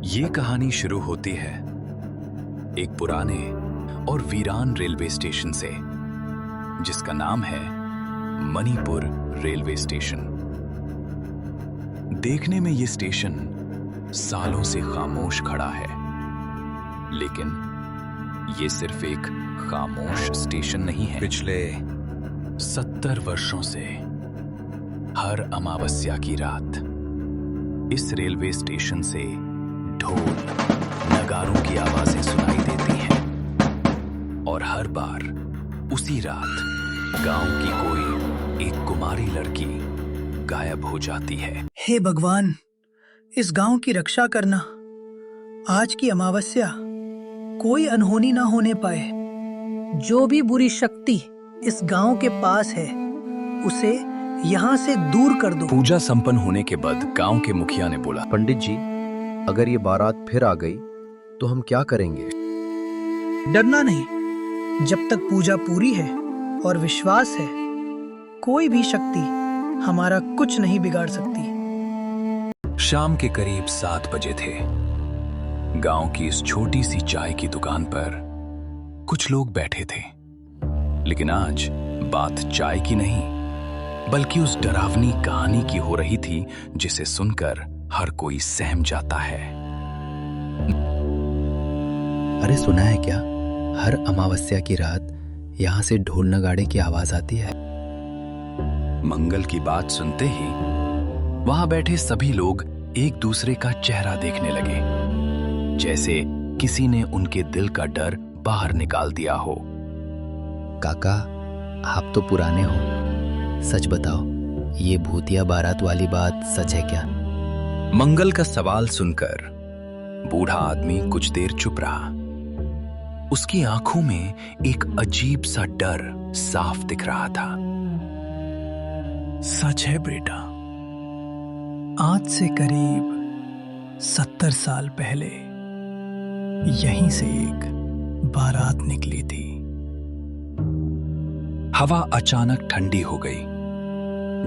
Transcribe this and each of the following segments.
ये कहानी शुरू होती है एक पुराने और वीरान रेलवे स्टेशन से, जिसका नाम है मणिपुर रेलवे स्टेशन। देखने में ये स्टेशन सालों से खामोश खड़ा है, लेकिन ये सिर्फ एक खामोश स्टेशन नहीं है। पिछले 70 वर्षों से हर अमावस्या की रात इस रेलवे स्टेशन से ढोल नगारों की आवाजें सुनाई देती हैं, और हर बार उसी रात गांव की कोई एक कुमारी लड़की गायब हो जाती है। हे भगवान, इस गांव की रक्षा करना। आज की अमावस्या कोई अनहोनी ना होने पाए। जो भी बुरी शक्ति इस गांव के पास है, उसे यहाँ से दूर कर दो। पूजा संपन्न होने के बाद गांव के मुखिया ने बोला, पंडित जी, अगर ये बारात फिर आ गई तो हम क्या करेंगे? डरना नहीं। जब तक पूजा पूरी है और विश्वास है, कोई भी शक्ति हमारा कुछ नहीं बिगाड़ सकती। शाम के करीब 7 बजे थे। गांव की इस छोटी सी चाय की दुकान पर कुछ लोग बैठे थे, लेकिन आज बात चाय की नहीं, बल्कि उस डरावनी कहानी की हो रही थी जिसे सुनकर हर कोई सहम जाता है। अरे सुना है क्या, हर अमावस्या की रात यहाँ से ढोल नगाड़े की आवाज आती है। मंगल की बात सुनते ही वहां बैठे सभी लोग एक दूसरे का चेहरा देखने लगे, जैसे किसी ने उनके दिल का डर बाहर निकाल दिया हो। काका, आप तो पुराने हो, सच बताओ, ये भूतिया बारात वाली बात सच है क्या? मंगल का सवाल सुनकर बूढ़ा आदमी कुछ देर चुप रहा। उसकी आंखों में एक अजीब सा डर साफ दिख रहा था। सच है बेटा, आज से करीब 70 साल पहले यहीं से एक बारात निकली थी। हवा अचानक ठंडी हो गई,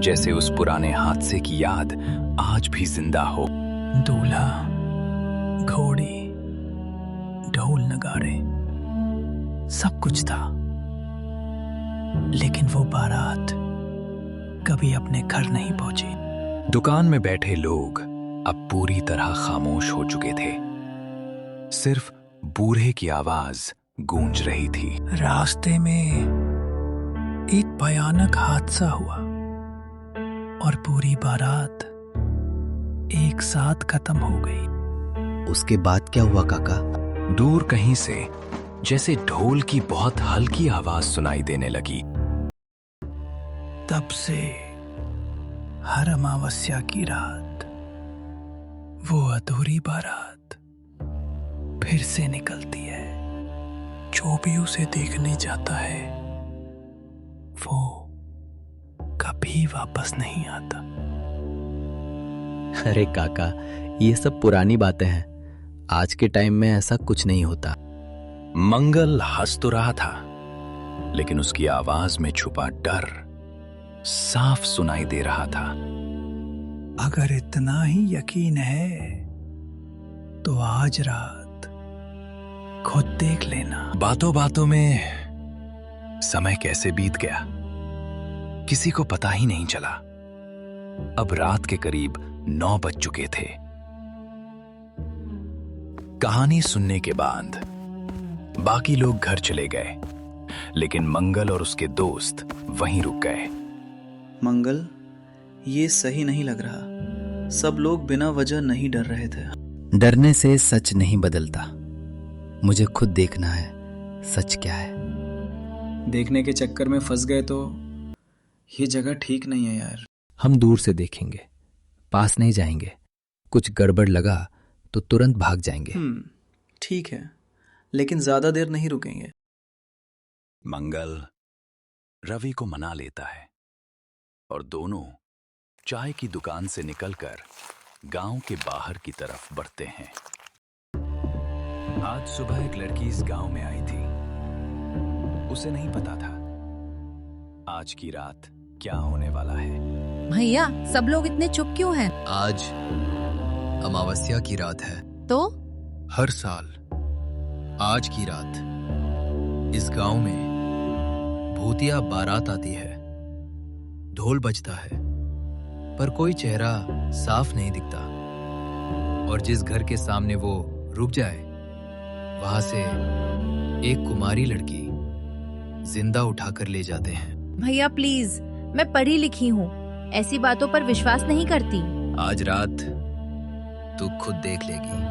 जैसे उस पुराने हादसे की याद आज भी जिंदा हो। दूल्हा, घोड़ी, ढोल नगाड़े, सब कुछ था, लेकिन वो बारात कभी अपने घर नहीं पहुंची। दुकान में बैठे लोग अब पूरी तरह खामोश हो चुके थे। सिर्फ बूढ़े की आवाज गूंज रही थी। रास्ते में एक भयानक हादसा हुआ और पूरी बारात एक साथ खत्म हो गई। उसके बाद क्या हुआ काका? दूर कहीं से जैसे ढोल की बहुत हल्की आवाज सुनाई देने लगी। तब से हर अमावस्या की रात वो अधूरी बारात फिर से निकलती है। जो भी उसे देखने जाता है, वो कभी वापस नहीं आता। अरे काका, ये सब पुरानी बातें हैं। आज के टाइम में ऐसा कुछ नहीं होता। मंगल हंस तो रहा था, लेकिन उसकी आवाज में छुपा डर साफ सुनाई दे रहा था। अगर इतना ही यकीन है तो आज रात खुद देख लेना। बातों बातों में समय कैसे बीत गया, किसी को पता ही नहीं चला। अब रात के करीब 9 बज चुके थे। कहानी सुनने के बाद बाकी लोग घर चले गए, लेकिन मंगल और उसके दोस्त वहीं रुक गए। मंगल, ये सही नहीं लग रहा। सब लोग बिना वजह नहीं डर रहे थे। डरने से सच नहीं बदलता। मुझे खुद देखना है सच क्या है। देखने के चक्कर में फंस गए तो ये जगह ठीक नहीं है यार। हम दूर से देखेंगे, पास नहीं जाएंगे। कुछ गड़बड़ लगा तो तुरंत भाग जाएंगे। ठीक है, लेकिन ज्यादा देर नहीं रुकेंगे। मंगल रवि को मना लेता है और दोनों चाय की दुकान से निकलकर गांव के बाहर की तरफ बढ़ते हैं। आज सुबह एक लड़की इस गांव में आई थी। उसे नहीं पता था आज की रात क्या होने वाला है। भैया, सब लोग इतने चुप क्यों हैं? आज अमावस्या की रात है। तो हर साल आज की रात इस गांव में भूतिया बारात आती है। ढोल बजता है पर कोई चेहरा साफ नहीं दिखता, और जिस घर के सामने वो रुक जाए वहां से एक कुमारी लड़की जिंदा उठाकर ले जाते हैं। भैया प्लीज, मैं पढ़ी लिखी हूँ, ऐसी बातों पर विश्वास नहीं करती। आज रात तू खुद देख लेगी।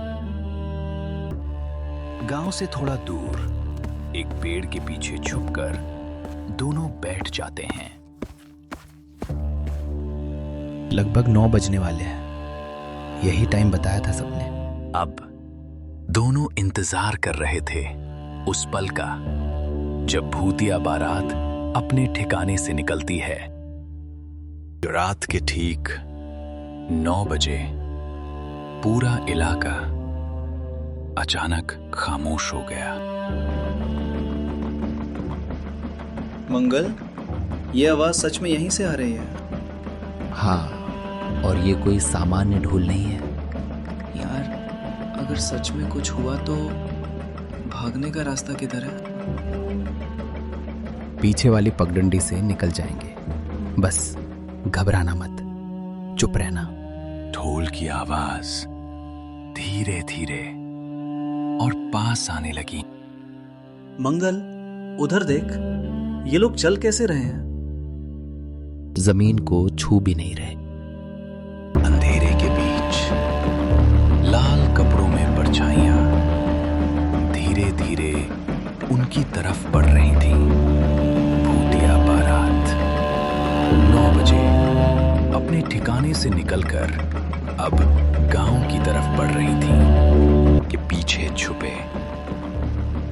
गांव से थोड़ा दूर एक पेड़ के पीछे छुपकर दोनों बैठ जाते हैं। लगभग 9 बजने वाले हैं, यही टाइम बताया था सबने। अब दोनों इंतजार कर रहे थे उस पल का जब भूतिया बारात अपने ठिकाने से निकलती है। रात के ठीक 9 बजे पूरा इलाका अचानक खामोश हो गया। मंगल, ये आवाज सच में यहीं से आ रही है? हाँ, और ये कोई सामान्य ढोल नहीं है। यार, अगर सच में कुछ हुआ तो भागने का रास्ता किधर है? पीछे वाली पगडंडी से निकल जाएंगे। बस घबराना मत, चुप रहना। ढोल की आवाज धीरे धीरे और पास आने लगी। मंगल, उधर देख, ये लोग चल कैसे रहे हैं? जमीन को छू भी नहीं रहे। अंधेरे के बीच लाल कपड़ों में परछाइयां धीरे धीरे उनकी तरफ बढ़ रही थी। भूतिया बारात 9 बजे अपने ठिकाने से निकलकर अब गांव की तरफ बढ़ रही थी कि पीछे छुपे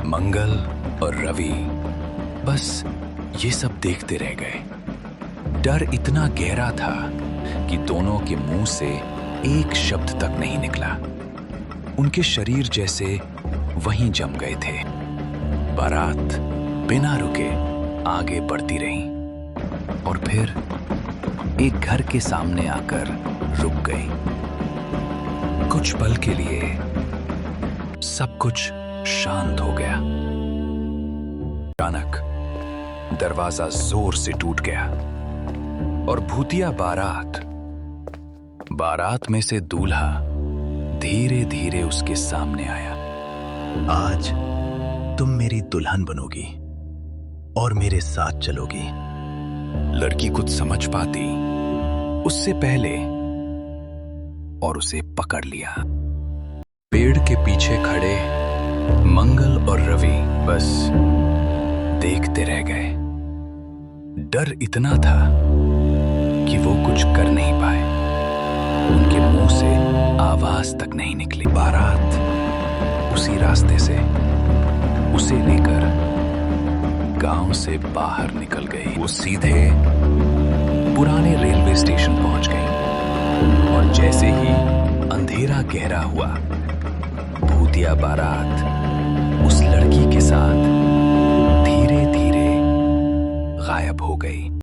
मंगल और रवि बस ये सब देखते रह गए। डर इतना गहरा था कि दोनों के मुंह से एक शब्द तक नहीं निकला। उनके शरीर जैसे वहीं जम गए थे। बारात बिना रुके आगे बढ़ती रही और फिर एक घर के सामने आकर रुक गई। कुछ पल के लिए सब कुछ शांत हो गया। अचानक दरवाजा जोर से टूट गया और भूतिया बारात में से दूल्हा धीरे धीरे उसके सामने आया। आज तुम मेरी दुल्हन बनोगी और मेरे साथ चलोगी। लड़की कुछ समझ पाती उससे पहले और उसे पकड़ लिया। पेड़ के पीछे खड़े मंगल और रवि बस देखते रह गए। डर इतना था कि वो कुछ कर नहीं पाए। उनके मुंह से आवाज तक नहीं निकली। बारात उसी रास्ते से उसे लेकर गांव से बाहर निकल गई। वो सीधे पुराने रेलवे स्टेशन पहुंच गई और जैसे ही अंधेरा गहरा हुआ, भूतिया बारात उस लड़की के साथ धीरे धीरे गायब हो गई।